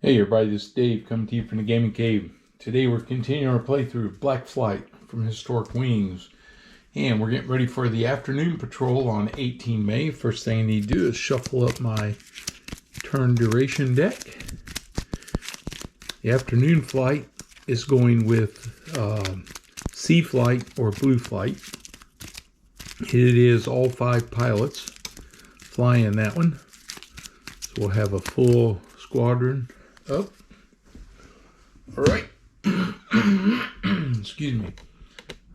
Hey everybody, this is Dave coming to you from the Gaming Cave. Today we're continuing our playthrough of Black Flight from Historic Wings. And we're getting ready for the afternoon patrol on 18 May. First thing I need to do is shuffle up my turn duration deck. The afternoon flight is going with Sea Flight or Blue Flight. It is all 5 pilots flying that one. So we'll have a full squadron up. All right. Excuse me.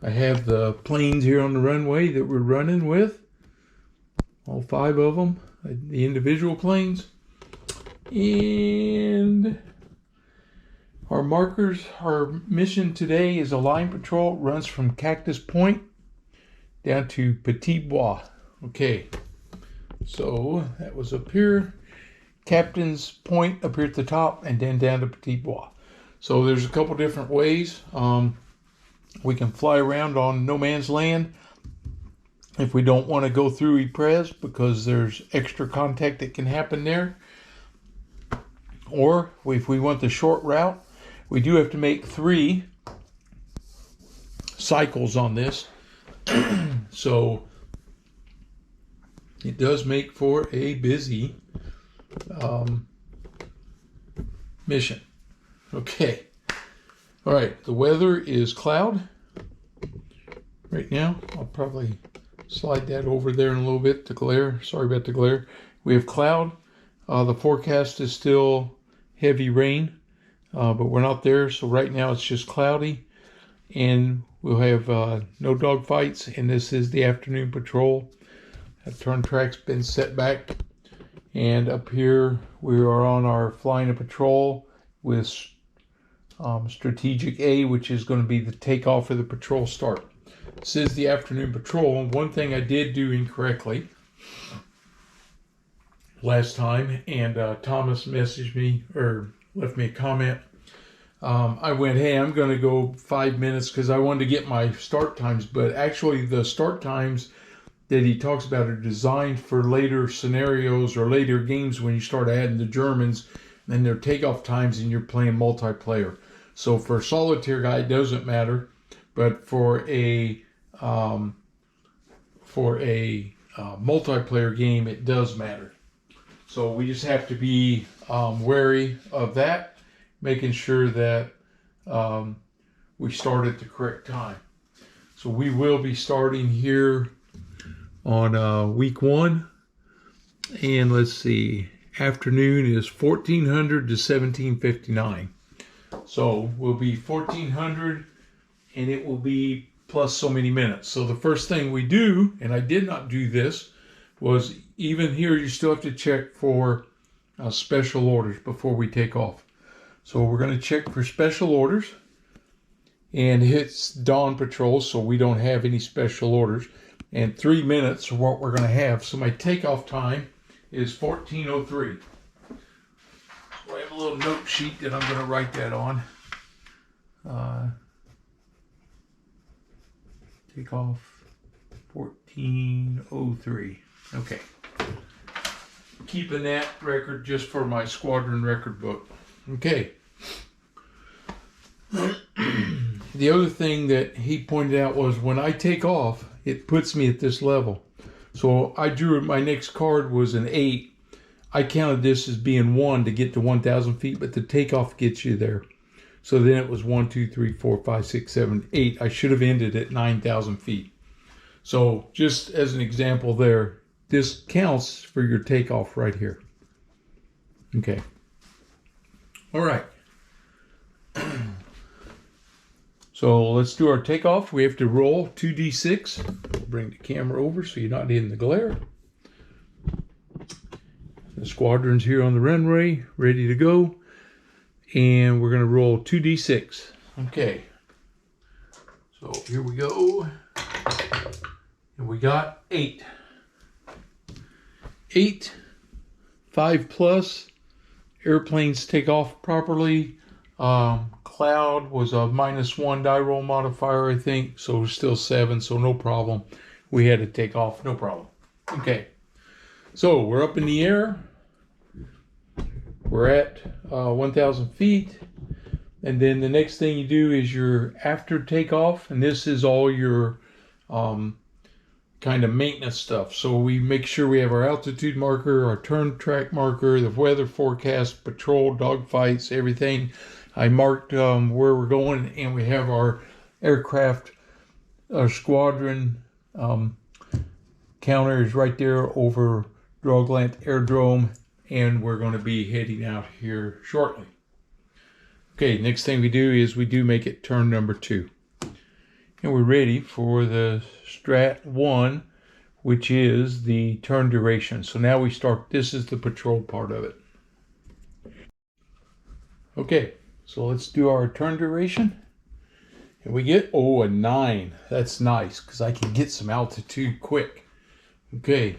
I have the planes here on the runway that we're running with. All 5 of them, the individual planes. And our markers, our mission today is a line patrol. It runs from Cactus Point down to Petit Bois. Okay. So that was up here. Captain's Point up here at the top, and then down to Petit Bois. So there's a couple different ways. We can fly around on no man's land if we don't want to go through Ypres because there's extra contact that can happen there. Or if we want the short route, we do have to make 3 cycles on this. So it does make for a busy mission. Okay. All right. The weather is cloud right now. I'll probably slide that over there in a little bit. The glare. Sorry about the glare. We have cloud. The forecast is still heavy rain, but we're not there. So right now it's just cloudy, and we'll have no dog fights. And this is the afternoon patrol. That turn track's been set back. And up here, we are on our flying a patrol with Strategic A, which is going to be the takeoff of the patrol start. This is the afternoon patrol. And one thing I did do incorrectly last time, and Thomas messaged me or left me a comment. I went, hey, I'm going to go 5 minutes because I wanted to get my start times. But actually, the start times that he talks about are designed for later scenarios or later games when you start adding the Germans and their takeoff times and you're playing multiplayer. So for a solitaire guy, it doesn't matter, but for a multiplayer game, it does matter. So we just have to be wary of that, making sure that we start at the correct time. So we will be starting here on week 1, and let's see, afternoon is 1400 to 1759. So we'll be 1400 and it will be plus so many minutes. So the first thing we do, and I did not do this, was even here you still have to check for special orders before we take off. So we're going to check for special orders, and it's dawn patrol, so we don't have any special orders. And 3 minutes are what we're going to have. So my takeoff time is 14:03. So I have a little note sheet that I'm going to write that on. Takeoff 14:03. Okay. Keeping that record just for my squadron record book. Okay. The other thing that he pointed out was when I take off, it puts me at this level. So I drew, my next card was an 8. I counted this as being 1 to get to 1,000 feet, but the takeoff gets you there. So then it was 1, 2, 3, 4, 5, 6, 7, 8. I should have ended at 9,000 feet. So just as an example there, this counts for your takeoff right here. Okay. All right. So let's do our takeoff. We have to roll 2d6. Bring the camera over so you're not in the glare. The squadron's here on the runway, ready to go. And we're going to roll 2d6. Okay. So here we go. And we got 8. 8, 5 plus. Airplanes take off properly. Cloud was a -1 die roll modifier, I think, so still 7, so no problem. We had to take off, no problem. Okay, so we're up in the air. we're at 1,000 feet. And then the next thing you do is your after takeoff, and this is all your kind of maintenance stuff. So we make sure we have our altitude marker, our turn track marker, the weather forecast, patrol, dogfights, everything. I marked where we're going, and we have our aircraft, our squadron counter is right there over Droglant Aerodrome, and we're going to be heading out here shortly. Okay, next thing we do is we do make it turn number 2. And we're ready for the Strat 1, which is the turn duration. So now we start, this is the patrol part of it. Okay, so let's do our turn duration. And we get, a 9. That's nice, because I can get some altitude quick. Okay,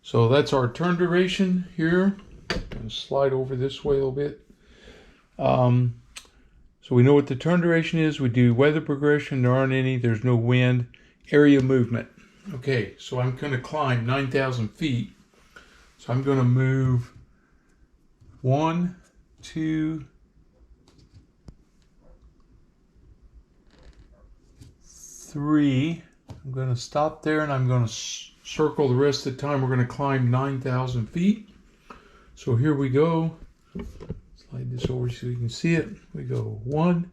so that's our turn duration here. I'm going to slide over this way a little bit. So we know what the turn duration is. We do weather progression. There aren't any. There's no wind. Area movement. Okay, so I'm going to climb 9,000 feet. So I'm going to move 1, 2, 3. I'm going to stop there, and I'm going to circle the rest of the time. We're going to climb 9,000 feet. So here we go. Slide this over so you can see it. We go 1,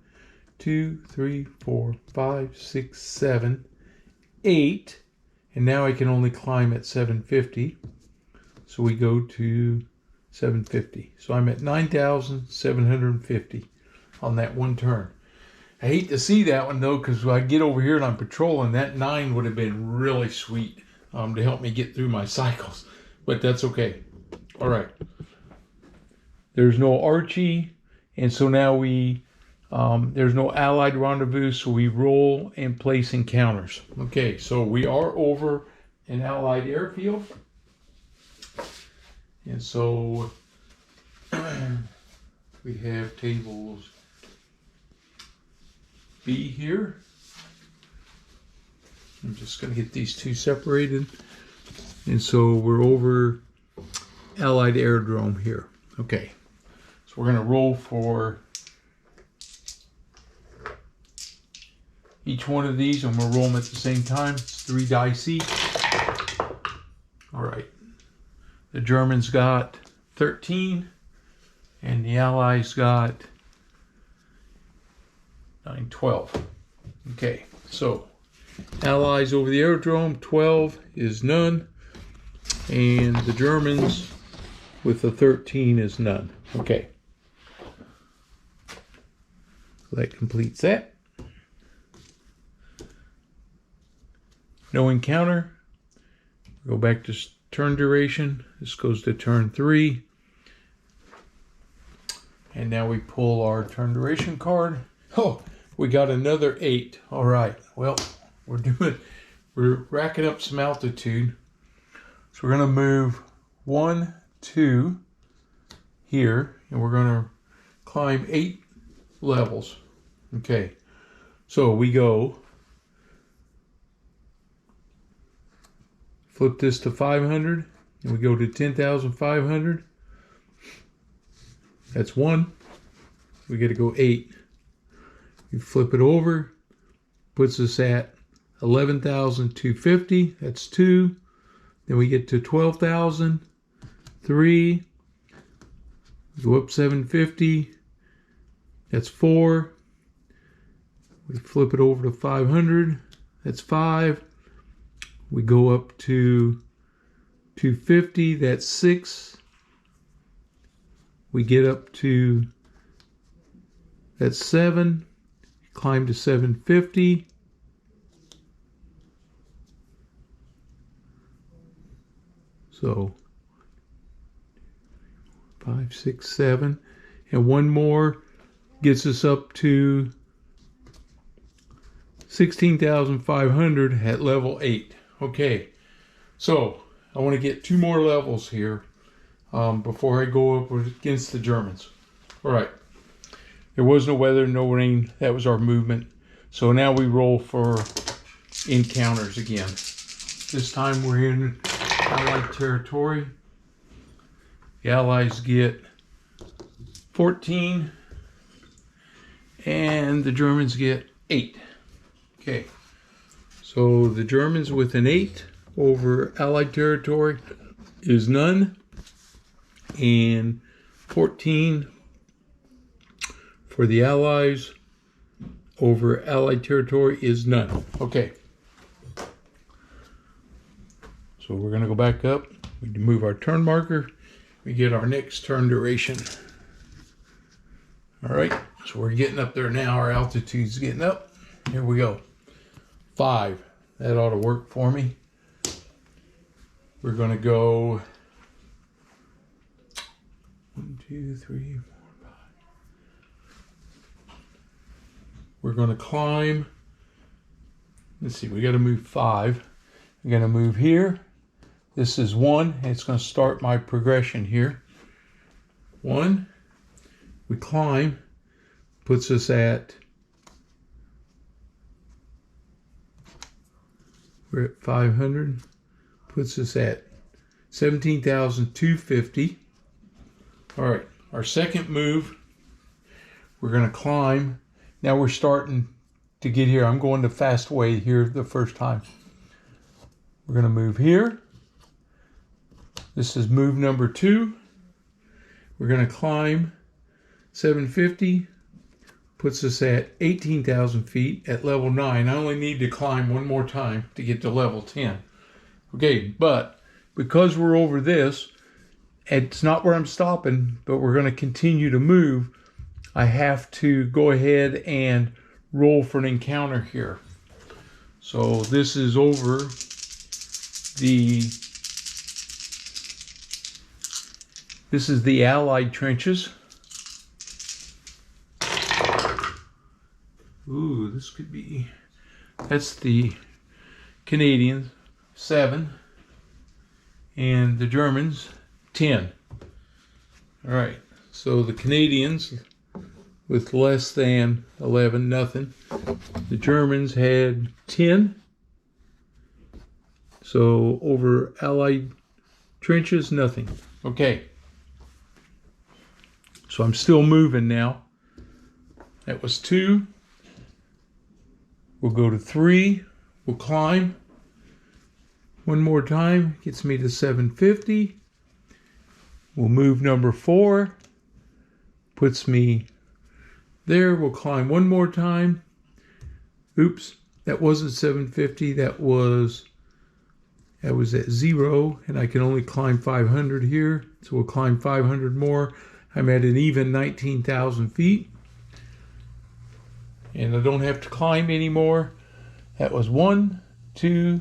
2, 3, 4, 5, 6, 7, 8. And now I can only climb at 750. So we go to 750. So I'm at 9,750 on that one turn. I hate to see that one though, because when I get over here and I'm patrolling, that 9 would have been really sweet to help me get through my cycles. But that's okay. All right. There's no Archie, and so now we, there's no Allied rendezvous, so we roll and place encounters. Okay, so we are over an Allied airfield. And so we have tables B here. I'm just going to get these two separated. And so we're over Allied Aerodrome here. Okay. So we're going to roll for each one of these. I'm going to roll them at the same time. It's 3 dice each. All right. The Germans got 13, and the Allies got 9, 12. Okay, so Allies over the aerodrome, 12 is none, and the Germans with the 13 is none. Okay. So that completes that. No encounter. Go back to turn duration. This goes to turn 3. And now we pull our turn duration card. Oh, we got another 8. All right. Well, we're racking up some altitude. So we're going to move 1, 2 here, and we're going to climb 8 levels. Okay. So we go, flip this to 500, and we go to 10,500. That's 1. We got to go 8. You flip it over, puts us at 11,250. That's 2. Then we get to 12,000. 3. Go up 750. That's 4. We flip it over to 500. That's 5. We go up to 250. That's 6. We get up to, that's 7. Climb to 750. So 5, 6, 7, and one more gets us up to 16,500 at level 8. Okay, so I want to get 2 more levels here before I go up against the Germans. All right. There was no weather, no rain. That was our movement. So now we roll for encounters again. This time we're in Allied territory. The Allies get 14, and the Germans get 8. Okay, so the Germans with an 8 over Allied territory is none, and 14 for the Allies over Allied territory is none. Okay, so we're going to go back up. We move our turn marker. We get our next turn duration. All right, so we're getting up there now. Our altitude's getting up. Here we go. 5. That ought to work for me. We're going to go 1, 2, 3, 4, 5. We're going to climb. Let's see, we got to move 5. I'm going to move here. This is 1, and it's going to start my progression here. 1. We climb, puts us at, we're at 500, puts us at 17,250. All right, our second move, we're going to climb. Now we're starting to get here. I'm going the fast way here the first time. We're going to move here. This is move number 2. We're going to climb 750, puts us at 18,000 feet at level 9. I only need to climb one more time to get to level 10. Okay, but because we're over this, it's not where I'm stopping, but we're going to continue to move. I have to go ahead and roll for an encounter here. So this is over this is the Allied trenches. Ooh, this could be, that's the Canadians, 7, and the Germans, 10. All right, so the Canadians with less than 11, nothing. The Germans had 10. So over Allied trenches, nothing. Okay. So I'm still moving now. That was 2. We'll go to 3. We'll climb. One more time. Gets me to 750. We'll move number 4. Puts me there. We'll climb one more time. Oops. That wasn't 750. That was at 0. And I can only climb 500 here. So we'll climb 500 more. I'm at an even 19,000 feet. And I don't have to climb anymore. That was 1, 2,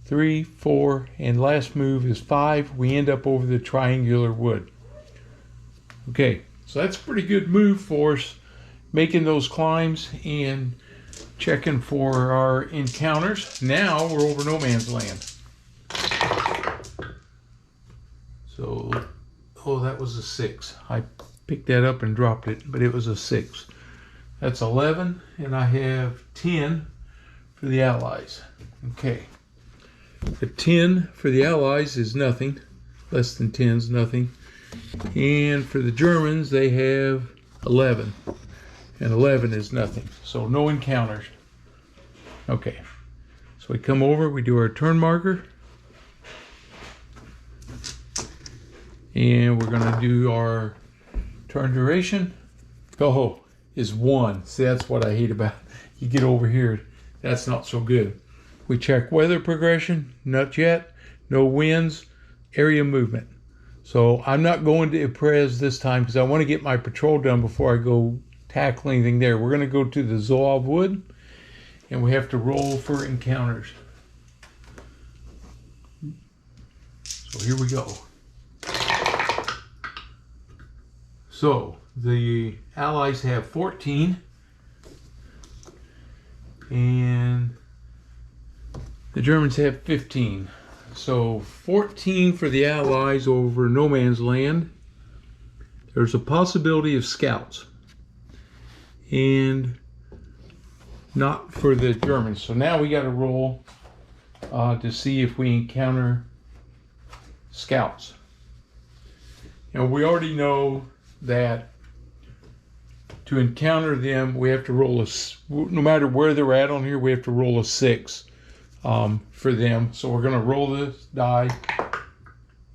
3, 4, and last move is 5. We end up over the triangular wood. Okay, so that's a pretty good move for us, making those climbs and checking for our encounters. Now we're over no man's land. So, oh, that was a 6. I picked that up and dropped it, but it was a 6. That's 11, and I have 10 for the Allies. Okay. The 10 for the Allies is nothing. Less than 10 is nothing. And for the Germans, they have 11. And 11 is nothing. So no encounters. Okay. So we come over, we do our turn marker. And we're going to do our turn duration. Oh, is 1. See, that's what I hate about it. You get over here, that's not so good. We check weather progression, not yet. No winds, area movement. So I'm not going to Ypres this time because I want to get my patrol done before I go tackle anything there. We're going to go to the Zouave Wood, and we have to roll for encounters. So here we go. So the Allies have 14, and the Germans have 15. So 14 for the Allies over no man's land. There's a possibility of scouts, and not for the Germans. So now we got to roll to see if we encounter scouts. And we already know that to encounter them, we have to roll no matter where they're at on here, we have to roll a 6 for them. So we're going to roll this die.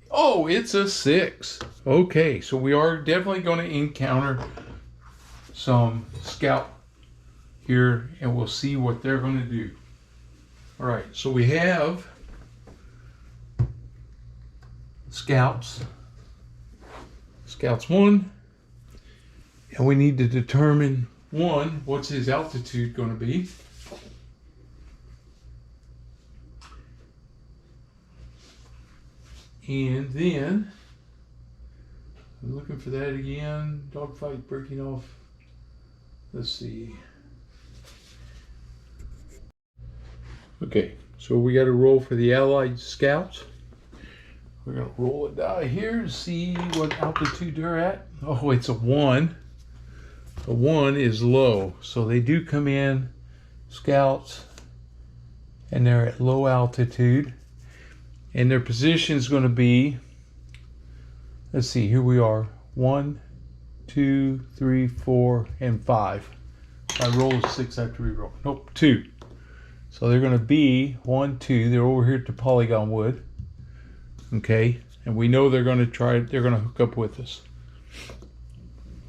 Oh, it's a 6. Okay, so we are definitely going to encounter some scout here, and we'll see what they're going to do. All right, so we have scouts. Scouts 1, and we need to determine 1, what's his altitude going to be? And then, I'm looking for that again. Dogfight breaking off. Let's see. Okay, so we got to roll for the Allied Scouts. We're going to roll a die here and see what altitude they're at. Oh, it's a 1. A 1 is low. So they do come in, Scouts, and they're at low altitude. And their position is going to be, let's see, here we are. 1, 2, 3, 4, and 5. If I roll a 6, I have to re-roll. Nope, 2. So they're going to be 1, 2. They're over here at the polygon wood. Okay, and we know they're going to hook up with us.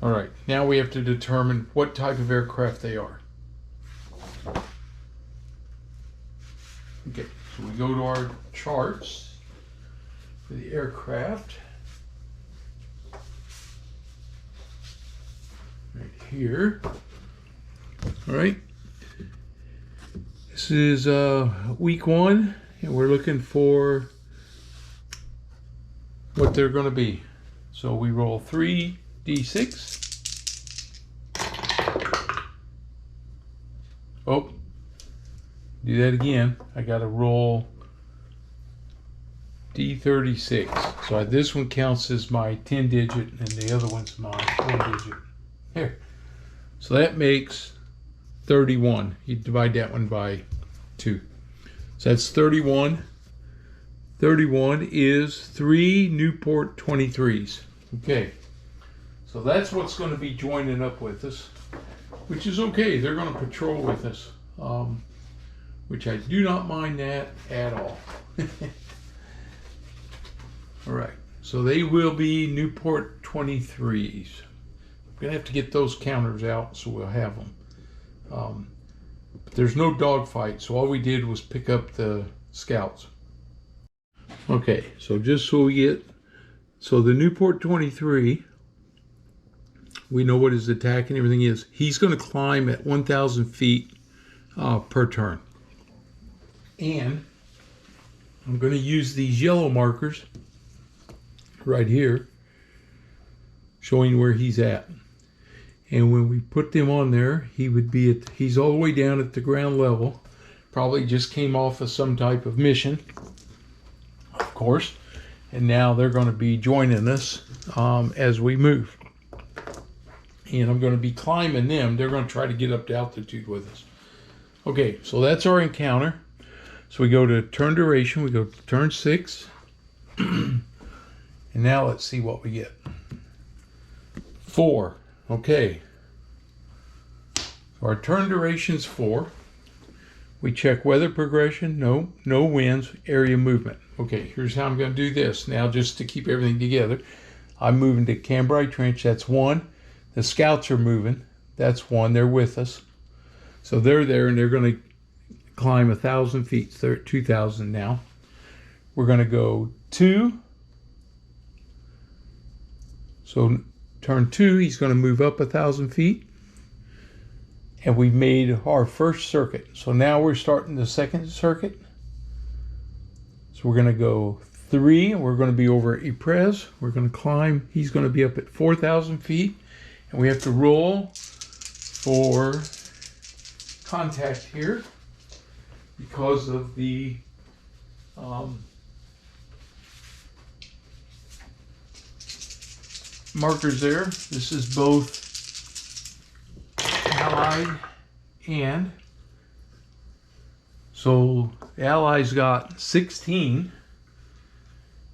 All right, now we have to determine what type of aircraft they are. Okay, so we go to our charts for the aircraft. Right here. All right. This is week 1, and we're looking for what they're going to be. So we roll 3d6. Oh, do that again. I got to roll d36. So this one counts as my 10 digit, and the other one's my 1 digit. Here. So that makes 31. You divide that one by 2. So that's 31. 31 is 3 Newport 23s. Okay, so that's what's going to be joining up with us, which is okay. They're going to patrol with us, which I do not mind that at all. All right, so they will be Newport 23s. I'm going to have to get those counters out so we'll have them. But there's no dogfight, so all we did was pick up the scouts. Okay, so just so we get, so the Newport 23, we know what his attack and everything is. He's going to climb at 1,000 feet per turn. And I'm going to use these yellow markers right here, showing where he's at. And when we put them on there, he would be at, he's all the way down at the ground level. Probably just came off of some type of mission, of course. And now they're going to be joining us as we move. And I'm going to be climbing them. They're going to try to get up to altitude with us. Okay, so that's our encounter. So we go to turn duration. We go to turn 6. And now let's see what we get. 4. Okay. So our turn duration's 4. We check weather progression. No winds, area movement. Okay, here's how I'm going to do this. Now, just to keep everything together, I'm moving to Cambrai Trench. That's 1. The scouts are moving. That's 1. They're with us. So they're there, and they're going to climb 1,000 feet. They're at 2,000 now. We're going to go 2. So turn 2, he's going to move up 1,000 feet. And we've made our first circuit. So now we're starting the second circuit. So we're going to go 3, and we're going to be over at Ypres. We're going to climb. He's going to be up at 4,000 feet. And we have to roll for contact here because of the markers there. This is both Allied and, so the Allies got 16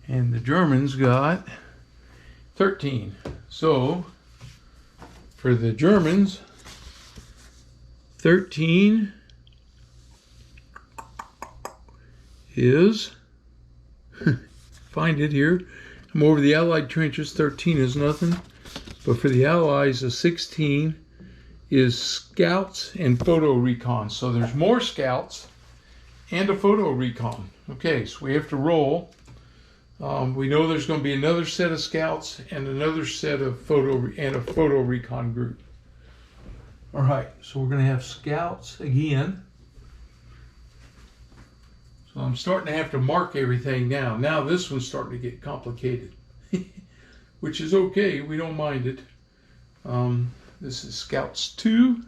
and the Germans got 13. So For the Germans, 13 is, find it here, I'm over the Allied trenches, 13 is nothing. But for the Allies, a 16 is scouts and photo recon. So there's more scouts and a photo recon. Okay, so we have to roll. We know there's going to be another set of scouts and another set of photo recon group. All right, so we're going to have scouts again. So I'm starting to have to mark everything down. Now this one's starting to get complicated, which is okay. We don't mind it. This is Scouts 2.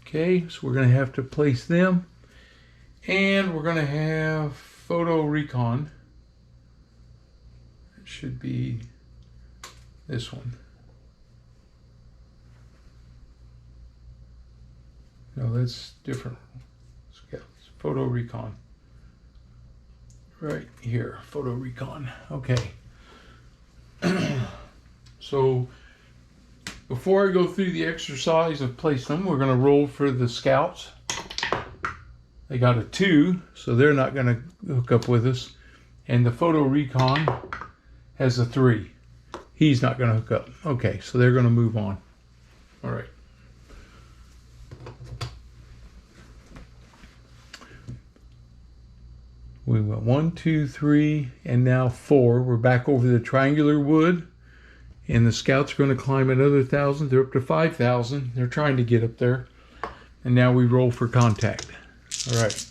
Okay, so we're going to have to place them. And we're going to have Photo Recon. It should be this one. No, that's different. Scouts. Photo Recon. Right here, Photo Recon. Okay. So before I go through the exercise of placing them, we're going to roll for the scouts. They got a 2, so they're not going to hook up with us. And the photo recon has a 3. He's not going to hook up. Okay, so they're going to move on. All right. We went 1, 2, 3, and now 4. We're back over the triangular wood. And the scouts are going to climb another 1,000. They're up to 5,000. They're trying to get up there. And now we roll for contact. All right.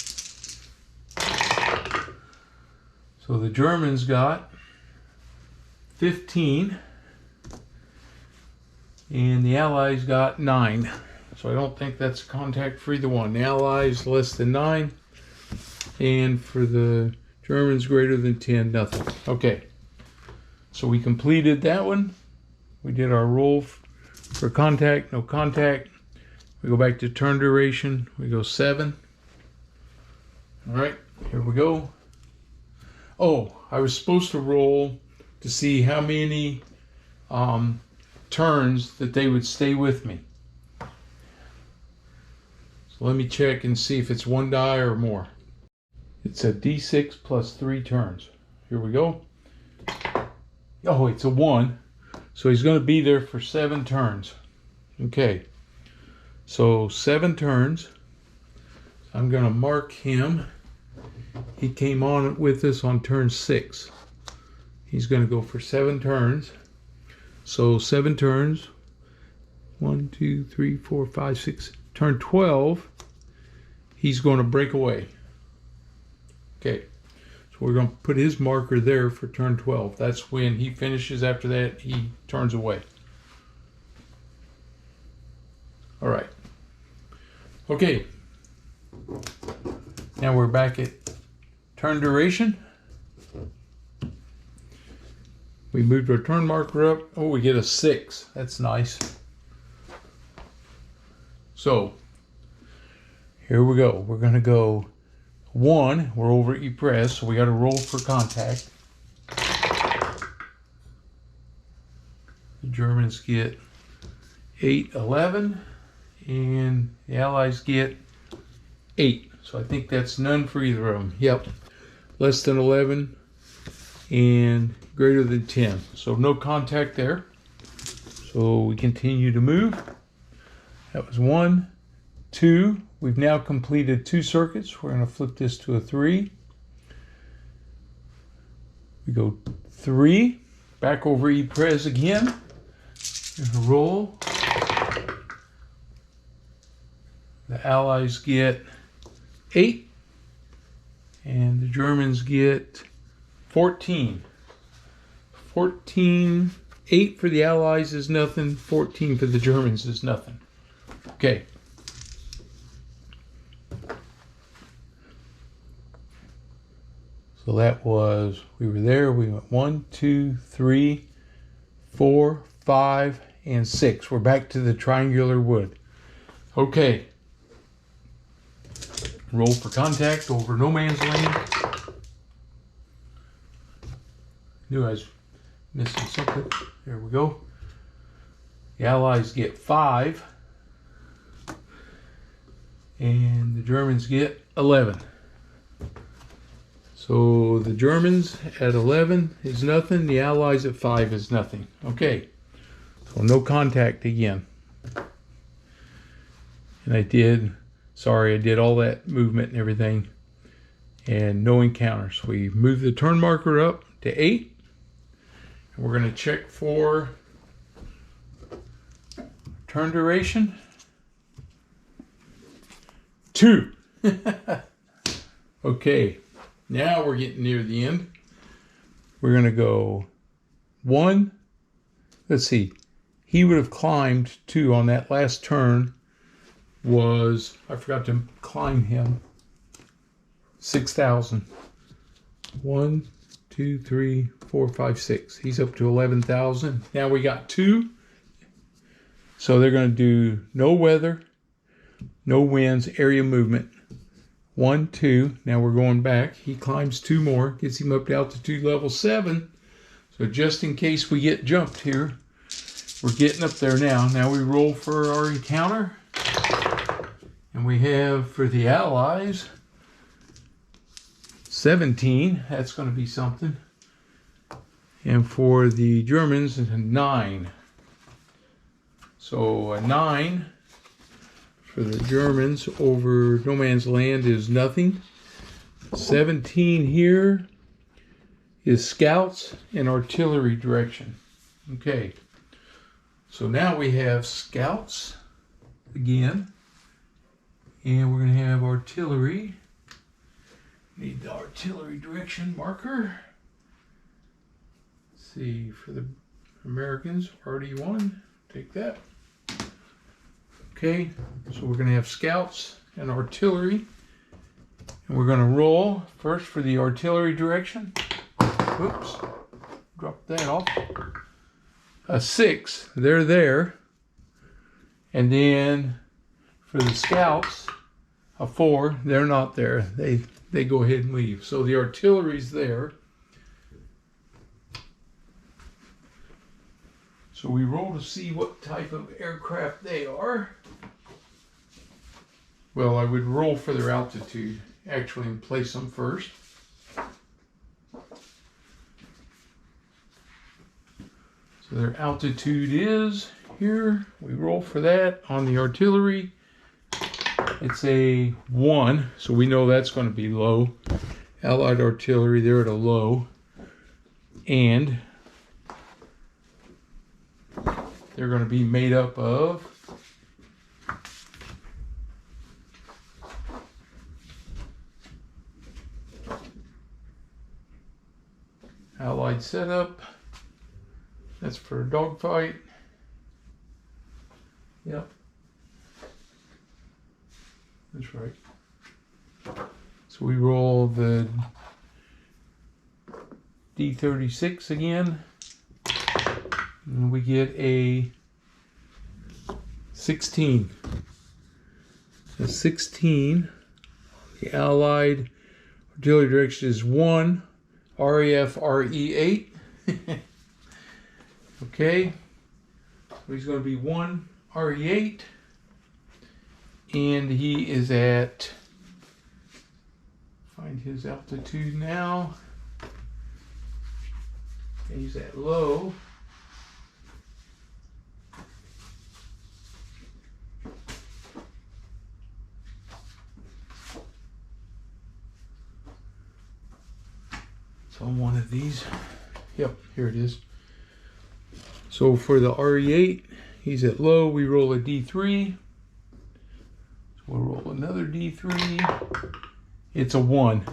So the Germans got 15. And the Allies got 9. So I don't think that's contact for either one. The Allies less than 9. And for the Germans greater than 10, nothing. Okay. So we completed that one. We did our roll for contact, no contact. We go back to turn duration. We go 7. All right, here we go. Oh, I was supposed to roll to see how many turns that they would stay with me. So let me check and see if it's 1 die or more. It's a D6 plus 3 turns. Here we go. Oh, it's a 1. So he's going to be there for 7 turns. Okay. So 7 turns. I'm going to mark him. He came on with us on turn 6. He's going to go for 7 turns. So 7 turns. 1, 2, 3, 4, 5, 6. Turn 12. He's going to break away. Okay. We're going to put his marker there for turn 12. That's when he finishes. After that, he turns away. All right. Okay. Now we're back at turn duration. We moved our turn marker up. Oh, we get a 6. That's nice. So, here we go. We're going to go 1, we're over at Ypres, so we got to roll for contact. The Germans get 8, 11, and the Allies get 8. So I think that's none for either of them. Yep, less than 11 and greater than 10. So no contact there. So we continue to move. That was 1, 2. We've now completed 2 circuits. We're going to flip this to a 3. We go 3. Back over Ypres again. There's a roll. The Allies get 8. And the Germans get 14. 14. 8 for the Allies is nothing. 14 for the Germans is nothing. Okay. So that was, we were there, we went 1, 2, 3, 4, 5, and 6. We're back to the triangular wood. Okay. Roll for contact over no man's land. Knew I was missing something. There we go. The Allies get 5. And the Germans get 11. So the Germans at 11 is nothing. The Allies at 5 is nothing. Okay. So no contact again. And I did all that movement and everything. And no encounters. We move the turn marker up to 8. And we're going to check for turn duration. 2. Okay, now we're getting near the end. We're going to go 1. Let's see. He would have climbed 2 on that last turn. I forgot to climb him. 6,000. 1, 2, 3, 4, 5, 6. He's up to 11,000. Now we got 2. So they're going to do no weather, no winds, area movement. 1, 2. Now we're going back. He climbs 2 more, gets him up to altitude level 7. So just in case we get jumped here, we're getting up there now. Now we roll for our encounter. And we have for the Allies 17. That's going to be something. And for the Germans, 9. So a 9 for the Germans over no man's land is nothing. 17 here is scouts and artillery direction. Okay, so now we have scouts again, and we're going to have artillery. Need the artillery direction marker. Let's see, for the Americans, RD1, take that. Okay, so we're going to have scouts and artillery. And we're going to roll first for the artillery direction. Oops, drop that off. A 6, they're there. And then for the scouts, a 4, they're not there. They go ahead and leave. So the artillery's there. So we roll to see what type of aircraft they are. Well, I would roll for their altitude, actually, and place them first. So their altitude is here. We roll for that on the artillery. It's a 1, so we know that's going to be low. Allied artillery, they're at a low. And they're going to be made up of Allied setup. That's for a dogfight. Yep. That's right. So we roll the D36 again. And we get a 16. So 16. The Allied artillery direction is 1. RAF RE8. Okay. So he's going to be 1 RE8. And he is at, find his altitude now. He's at low. It's on one of these. Yep, here it is. So for the RE8, he's at low. We roll a D3. We'll roll another D3. It's a 1.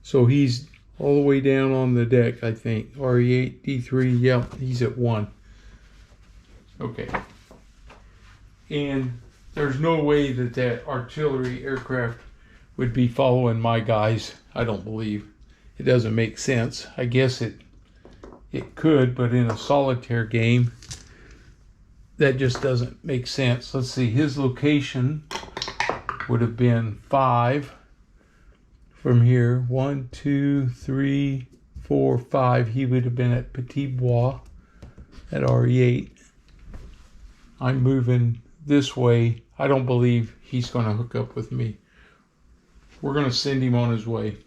So he's all the way down on the deck, I think. RE8, D3, yep, he's at 1. Okay. And there's no way that artillery aircraft would be following my guys. I don't believe. It doesn't make sense. I guess it could, but in a solitaire game, that just doesn't make sense. Let's see, his location would have been 5 from here. 1, 2, 3, 4, 5. He would have been at Petit Bois at RE8. I'm moving this way. I don't believe he's going to hook up with me. We're going to send him on his way.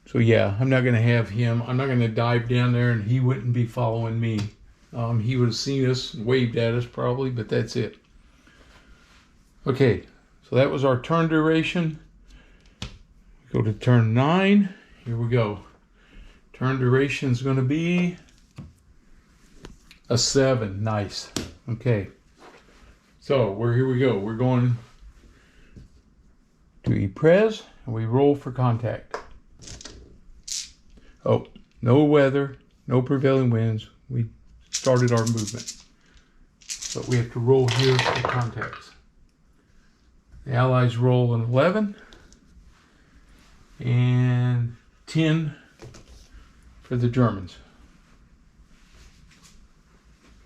So yeah, I'm not going to have him. I'm not going to dive down there and he wouldn't be following me. He would have seen us and waved at us probably, but that's it. Okay, so that was our turn duration. Go to turn 9. Here we go. Turn duration is going to be a 7. Nice. Okay. So here we go. We're going to E-Pres and we roll for contact. Oh, no weather, no prevailing winds. We started our movement. But we have to roll here for contacts. The Allies roll an 11 and 10 for the Germans.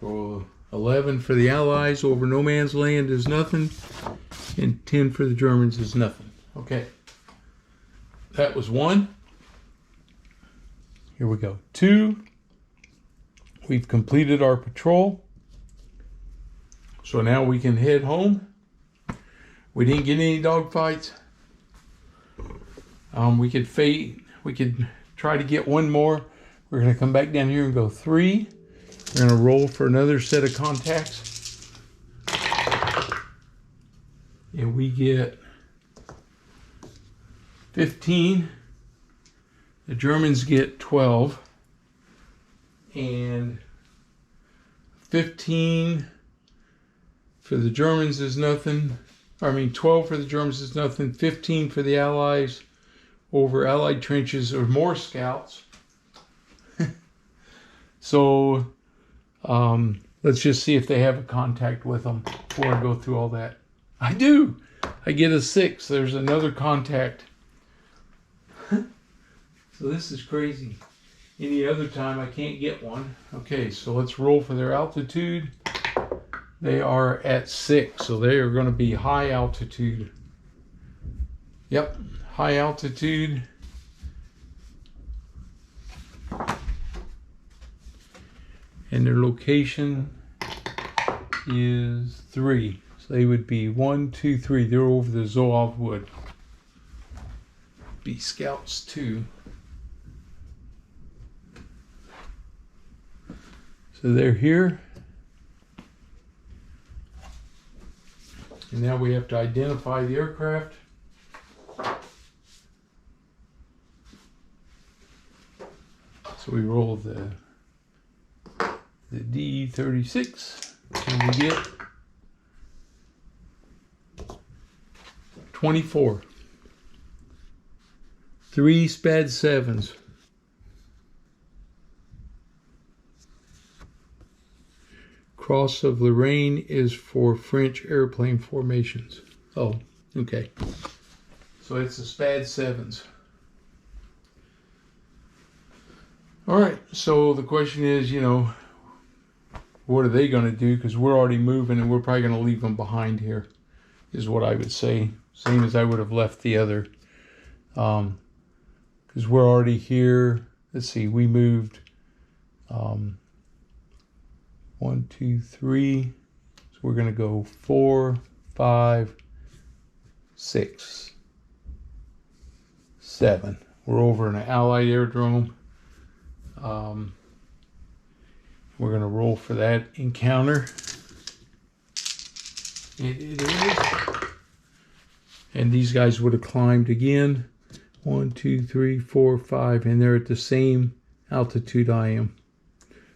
So 11 for the Allies over no man's land is nothing, and 10 for the Germans is nothing. Okay, that was 1. Here we go. 2. We've completed our patrol. So now we can head home. We didn't get any dogfights. We could try to get one more. We're going to come back down here and go 3. We're going to roll for another set of contacts. And we get 15. The Germans get 12. And 15 for the Germans is nothing. 12 for the Germans is nothing. 15 for the Allies over Allied trenches or more scouts. So let's just see if they have a contact with them before I go through all that. I do. I get a 6. There's another contact. So this is crazy. Any other time I can't get one. Okay, so let's roll for their altitude. They are at 6, so they are going to be high altitude. Yep, high altitude. And their location is 3. So they would be 1, 2, 3. They're over the Zouave Wood. Be scouts 2. So they're here. And now we have to identify the aircraft. So we roll the D-36 and we get 24. 3 SPAD 7s. Cross of Lorraine is for French airplane formations. Oh, okay. So it's the SPAD 7s. All right, so the question is, what are they going to do? Because we're already moving and we're probably going to leave them behind here, is what I would say. Same as I would have left the other. Because we're already here. Let's see, we moved 1, 2, 3. So we're going to go 4, 5, 6, 7. We're over in an Allied aerodrome. We're going to roll for that encounter. It is. And these guys would have climbed again. 1, 2, 3, 4, 5. And they're at the same altitude I am.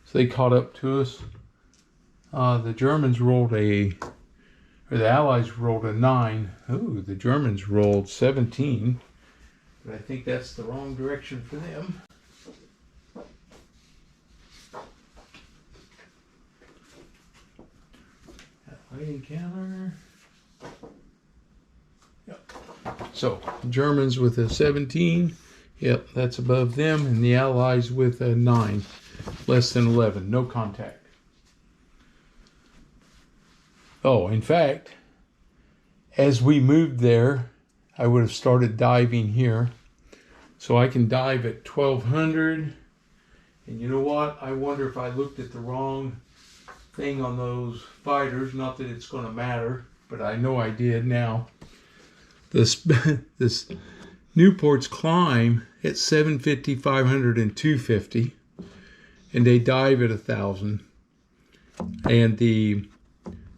So they caught up to us. The Germans rolled the Allies rolled a 9. Ooh, the Germans rolled 17. But I think that's the wrong direction for them. Light encounter. Yep. So, Germans with a 17. Yep, that's above them. And the Allies with a 9. Less than 11. No contact. Oh, in fact, as we moved there, I would have started diving here. So I can dive at 1200. And you know what? I wonder if I looked at the wrong thing on those fighters. Not that it's going to matter, but I know I did now. This Newport's climb at 750, 500, and 250, and they dive at 1,000. And the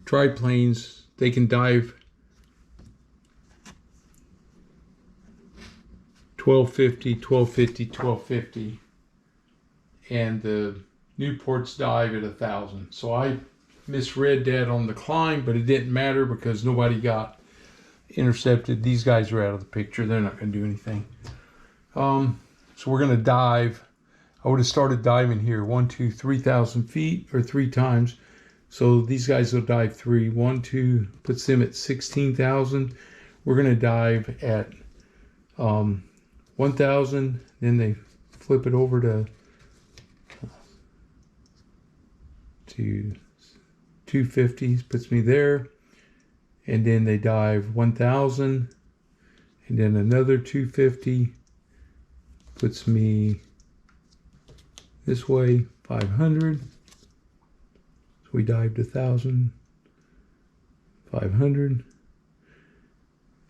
triplanes, they can dive 1250, 1250, 1250, and the Newports dive at 1,000. So I misread that on the climb, but it didn't matter because nobody got intercepted. These guys are out of the picture. They're not going to do anything. So we're going to dive. I would have started diving here 1, 2, 3,000 feet or 3 times. So these guys will dive 3. 1, 2 puts them at 16,000. We're going to dive at 1,000. Then they flip it over to 250. Puts me there. And then they dive 1,000, and then another 250 puts me this way, 500. So we dived 1,000, 500.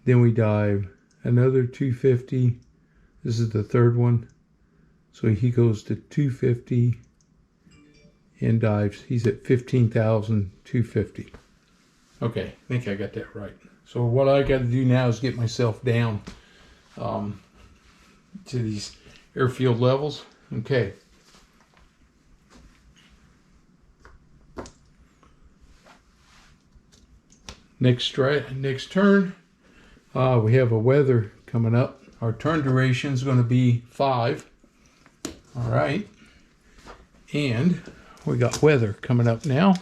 Then we dive another 250. This is the third one. So he goes to 250 and dives. He's at 15,250. Okay, I think I got that right. So what I got to do now is get myself down to these airfield levels. Okay. Next turn, we have a weather coming up. Our turn duration is going to be 5. All right. And we got weather coming up now.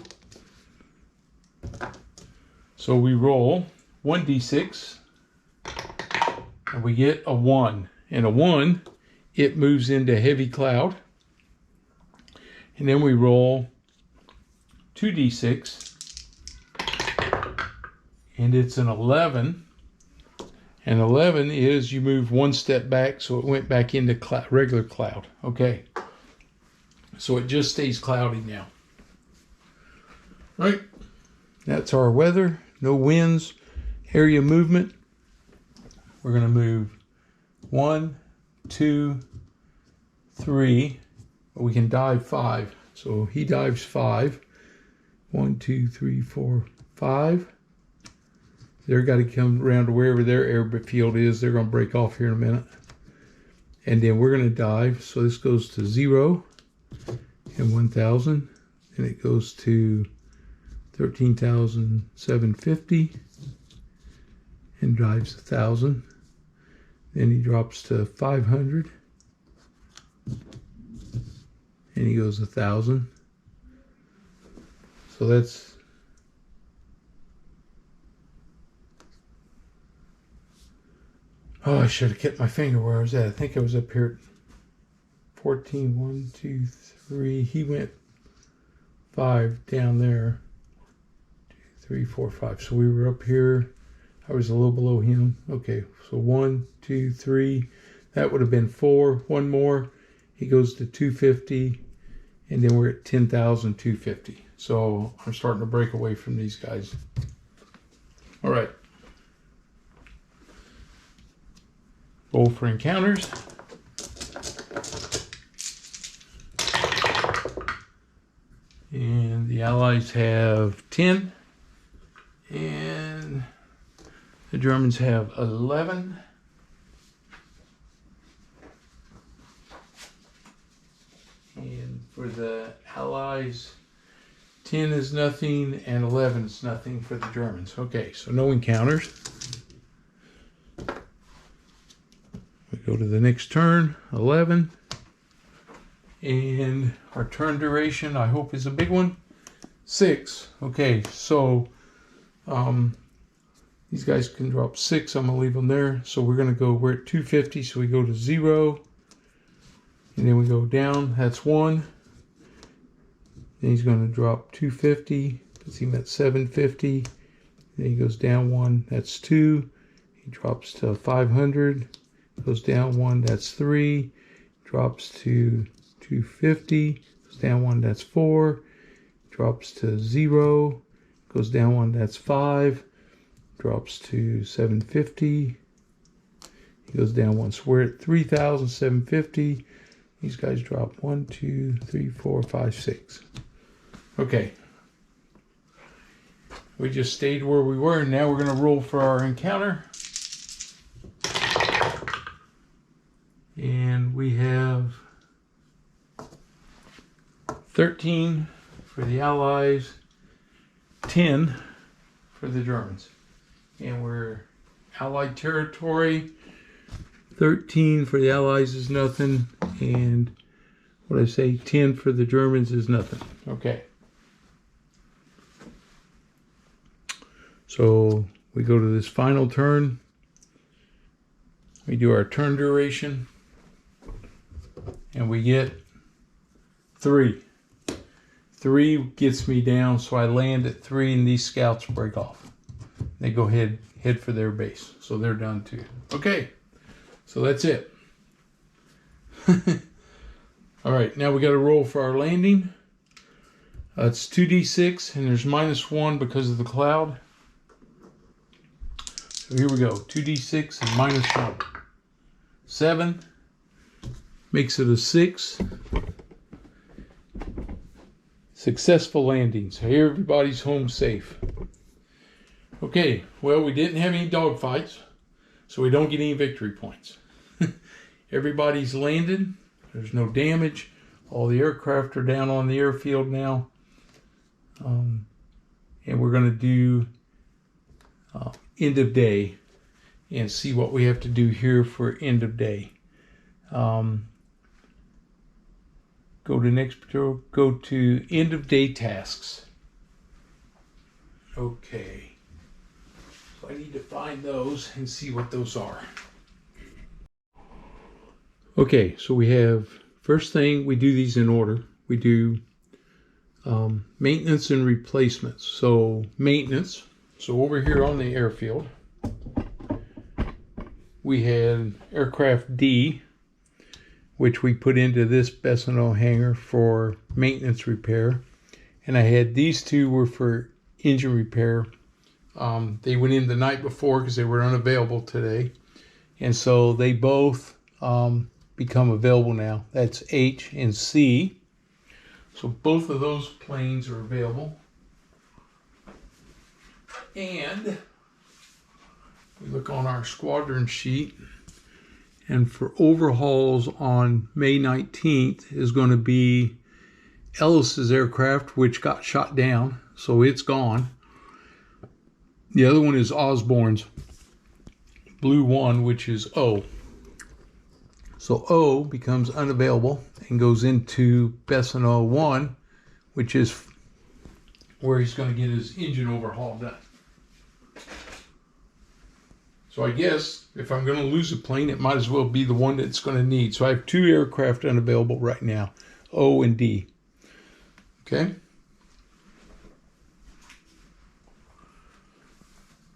So we roll 1d6, and we get a 1. And a 1, it moves into heavy cloud. And then we roll 2d6, and it's an 11. And 11 is you move 1 step back, so it went back into regular cloud. Okay. So it just stays cloudy now. Right? That's our weather. No winds, area movement. We're going to move 1, 2, 3. We can dive 5. So he dives 5. 1, 2, 3, 4, 5. They're got to come around to wherever their airfield is. They're going to break off here in a minute. And then we're going to dive. So this goes to 0 and 1,000. And it goes to 13,750 and drives 1,000. Then he drops to 500 and he goes 1,000. So that's I should have kept my finger where I was at. I think I was up here at 14. 1, 2, 3. He went 5 down there. 3, 4, 5. So we were up here. I was a little below him. Okay, so 1, 2, 3. That would have been 4. One more. He goes to 250, and then we're at 10,250. So I'm starting to break away from these guys. All right. Roll for encounters. And the Allies have 10. And the Germans have 11. And for the Allies, 10 is nothing and 11 is nothing for the Germans. Okay, so no encounters. We go to the next turn, 11. And our turn duration, I hope, is a big one. 6. Okay, so these guys can drop 6. I'm going to leave them there. So we're going to go, we're at 250, so we go to 0. And then we go down, that's 1. Then he's going to drop 250, puts him at 750. Then he goes down 1, that's 2. He drops to 500, goes down 1, that's 3. Drops to 250, goes down 1, that's 4. drops to 0, goes down 1, that's 5, drops to 750, he goes down 1, so we're at 3,750. These guys drop 1, 2, 3, 4, 5, 6. Okay. We just stayed where we were, and now we're going to roll for our encounter. And we have 13 for the Allies, 10 for the Germans. And we're Allied territory. 13 for the Allies is nothing, and what I say, 10 for the Germans is nothing. Okay. So we go to this final turn. We do our turn duration, and we get 3. 3 gets me down, so I land at 3, and these scouts break off. They go head for their base, so they're done too. Okay, so that's it. All right, now we got to roll for our landing. It's 2d6, and there's -1 because of the cloud. So here we go, 2d6 and -1. 7 makes it a 6. Successful landing. So here everybody's home safe. Okay, well, we didn't have any dogfights, so we don't get any victory points. Everybody's landed. There's no damage. All the aircraft are down on the airfield now. And we're going to do end of day and see what we have to do here for end of day. Go to next, go to end of day tasks. Okay. So I need to find those and see what those are. Okay, so we have, first thing, we do these in order. We do maintenance and replacements. So maintenance, so over here on the airfield, we had aircraft D, which we put into this Bessonneau hangar for maintenance repair. And I had these two were for engine repair. They went in the night before because they were unavailable today. And so they both become available now. That's H and C. So both of those planes are available. And we look on our squadron sheet, and for overhauls on May 19th is going to be Ellis's aircraft, which got shot down, so it's gone. The other one is Osborne's Blue 1, which is O. So O becomes unavailable and goes into Bessonneau 1, which is where he's going to get his engine overhaul done. So I guess if I'm going to lose a plane, it might as well be the one that's going to need. So I have 2 aircraft unavailable right now, O and D. Okay.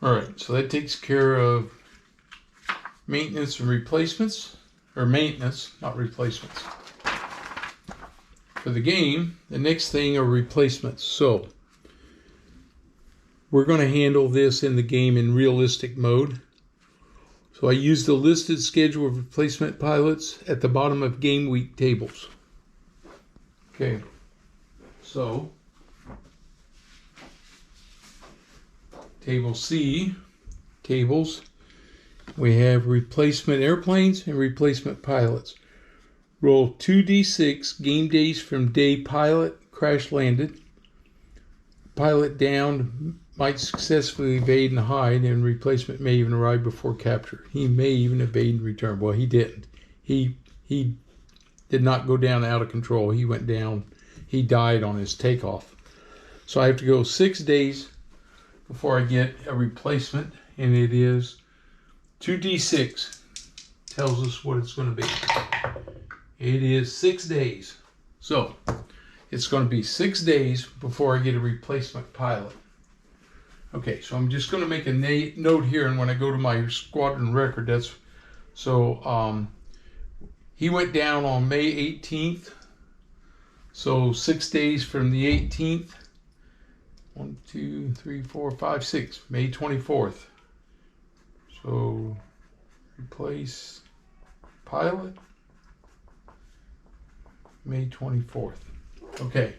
All right, so that takes care of maintenance and replacements, or maintenance, not replacements. For the game, the next thing are replacements. So we're going to handle this in the game in realistic mode. So I use the listed schedule of replacement pilots at the bottom of game week tables. Okay, so table C, tables, we have replacement airplanes and replacement pilots. Roll 2d6 game days from day pilot crash landed. Pilot down might successfully evade and hide, and replacement may even arrive before capture. He may even evade and return. Well, he didn't. He did not go down out of control. He went down. He died on his takeoff. So I have to go 6 days before I get a replacement, and it is 2d6 tells us what it's going to be. It is 6 days. So it's going to be 6 days before I get a replacement pilot. Okay, so I'm just going to make a note here, and when I go to my squadron record, that's so he went down on May 18th. So 6 days from the 18th 1, 2, 3, 4, 5, 6. May 24th. So replace pilot. May 24th. Okay.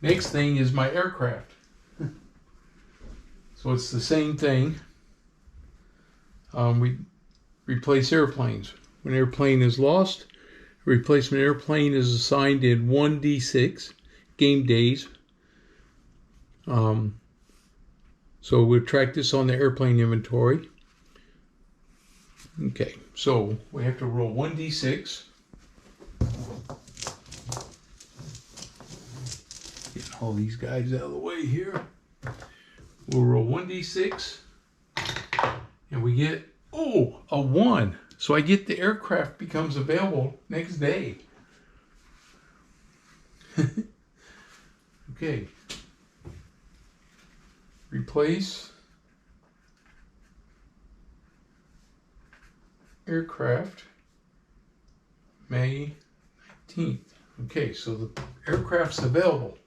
Next thing is my aircraft. So it's the same thing. We replace airplanes. When an airplane is lost, a replacement airplane is assigned in 1d6 game days. So we'll track this on the airplane inventory. Okay, so we have to roll 1d6. Getting all these guys out of the way here. We'll roll 1d6. And we get, a 1. So I get the aircraft becomes available next day. Okay. Replace aircraft May 19th. Okay, so the aircraft's available.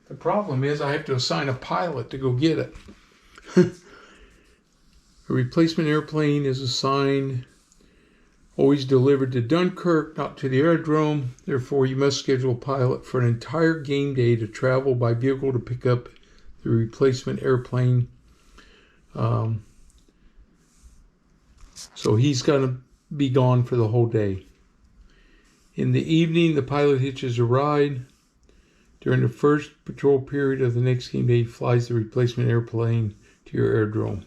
The problem is I have to assign a pilot to go get it. A replacement airplane is assigned, always delivered to Dunkirk, not to the aerodrome. Therefore, you must schedule a pilot for an entire game day to travel by vehicle to pick up the replacement airplane. So he's going to be gone for the whole day. In the evening, the pilot hitches a ride. During the first patrol period of the next game day, he flies the replacement airplane to your aerodrome.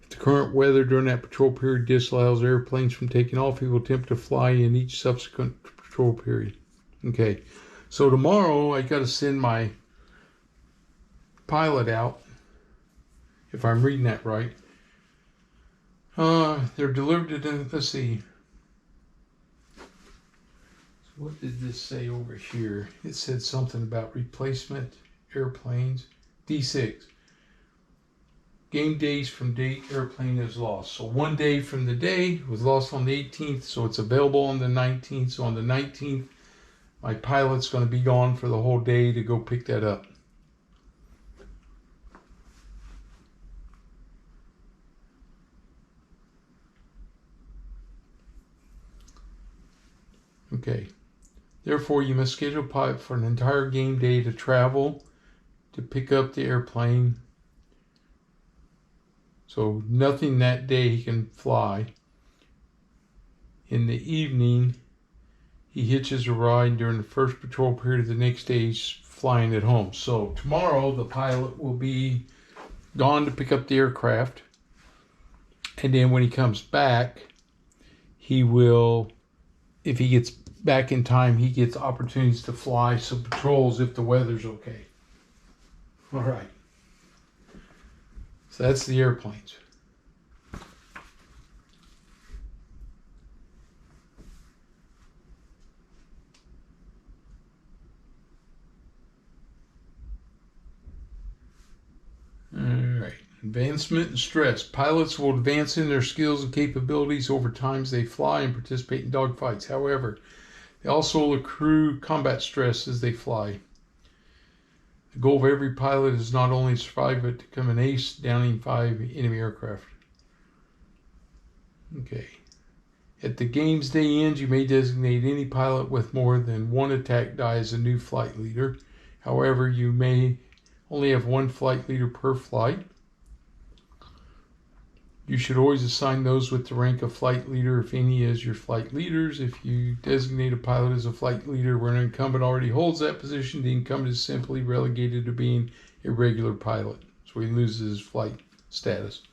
If the current weather during that patrol period disallows airplanes from taking off, he will attempt to fly in each subsequent patrol period. Okay, so tomorrow I got to send my pilot out, if I'm reading that right. They're delivered to, let's see. So what did this say over here? It said something about replacement airplanes. D6. Game days from date airplane is lost. So 1 day from the day, it was lost on the 18th, so it's available on the 19th. So on the 19th, my pilot's going to be gone for the whole day to go pick that up. Okay. Therefore, you must schedule a pilot for an entire game day to travel to pick up the airplane. So nothing that day he can fly. In the evening, he hitches a ride during the first patrol period of the next day. He's flying at home. So tomorrow, the pilot will be gone to pick up the aircraft. And then when he comes back, he will, if he gets back in time, he gets opportunities to fly some patrols if the weather's okay. All right. So that's the airplanes. All right. Advancement and stress. Pilots will advance in their skills and capabilities over time as they fly and participate in dogfights. However, they also accrue combat stress as they fly. The goal of every pilot is not only to survive, but to become an ace, downing 5 enemy aircraft. Okay. At the game's day ends, you may designate any pilot with more than 1 attack die as a new flight leader. However, you may only have 1 flight leader per flight. You should always assign those with the rank of flight leader, if any, as your flight leaders. If you designate a pilot as a flight leader where an incumbent already holds that position, the incumbent is simply relegated to being a regular pilot. So he loses his flight status.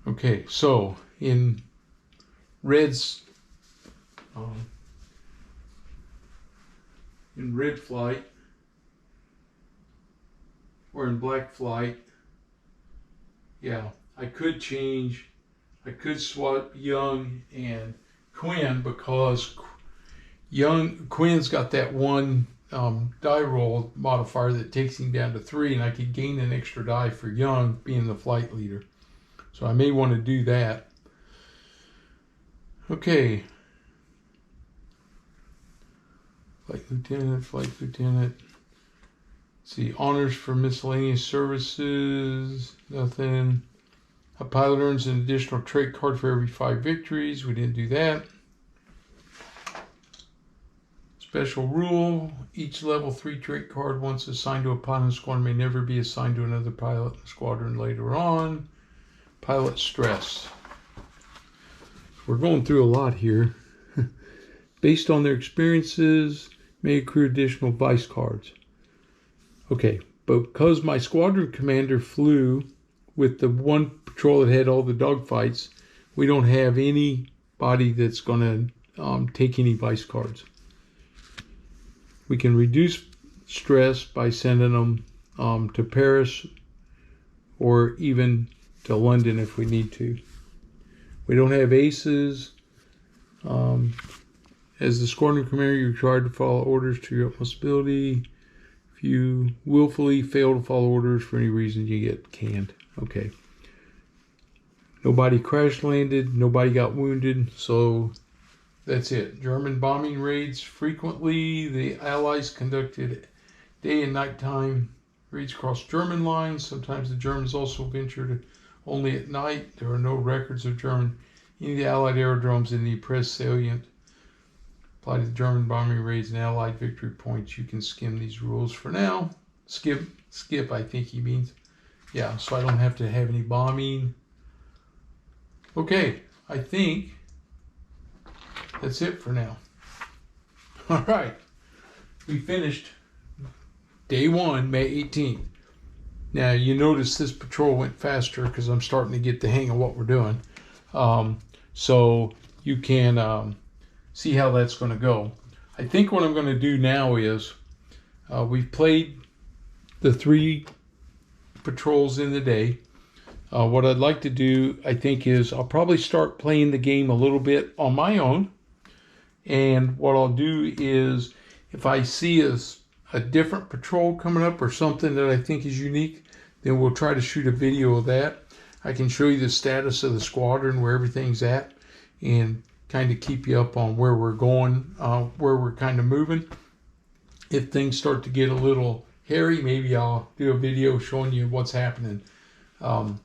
Okay, so in Red's in red flight or in black flight, yeah, I could swap Young and Quinn, because Quinn's got that 1 die roll modifier that takes him down to 3, and I could gain an extra die for Young being the flight leader. So I may want to do that. Okay. Flight lieutenant. see, honors for miscellaneous services, nothing. A pilot earns an additional trait card for every 5 victories. We didn't do that. Special rule, each level 3 trait card once assigned to a pilot in the squadron may never be assigned to another pilot in the squadron later on. Pilot stress. We're going through a lot here. Based on their experiences, may accrue additional vice cards. Okay, but because my squadron commander flew with the one patrol that had all the dogfights, we don't have anybody that's going to take any vice cards. We can reduce stress by sending them to Paris or even to London if we need to. We don't have aces. As the squadron commander, you're required to follow orders to your utmost ability. If you willfully fail to follow orders for any reason, you get canned. Okay. Nobody crash landed. Nobody got wounded. So that's it. German bombing raids frequently. The Allies conducted day and nighttime raids across German lines. Sometimes the Germans also ventured only at night. There are no records of any of the Allied aerodromes in the Ypres salient. Apply to the German bombing raids and Allied victory points. You can skim these rules for now. Skip, I think he means. Yeah, so I don't have to have any bombing. Okay, I think that's it for now. All right, we finished day 1, May 18th. Now, you notice this patrol went faster because I'm starting to get the hang of what we're doing. So you can see how that's going to go. I think what I'm going to do now is we've played the 3 patrols in the day. What I'd like to do, I think, is I'll probably start playing the game a little bit on my own. And what I'll do is if I see a different patrol coming up or something that I think is unique, then we'll try to shoot a video of that. I can show you the status of the squadron, where everything's at, and kind of keep you up on where we're going, where we're kind of moving. If things start to get a little hairy, maybe I'll do a video showing you what's happening. Other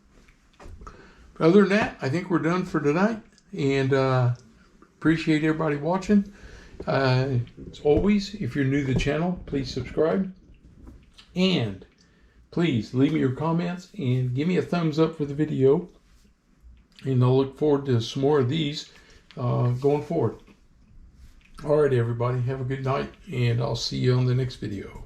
than that, I think we're done for tonight, and appreciate everybody watching. As always, if you're new to the channel, please subscribe, and please leave me your comments and give me a thumbs up for the video, and I'll look forward to some more of these going forward. All right, everybody, have a good night, and I'll see you on the next video.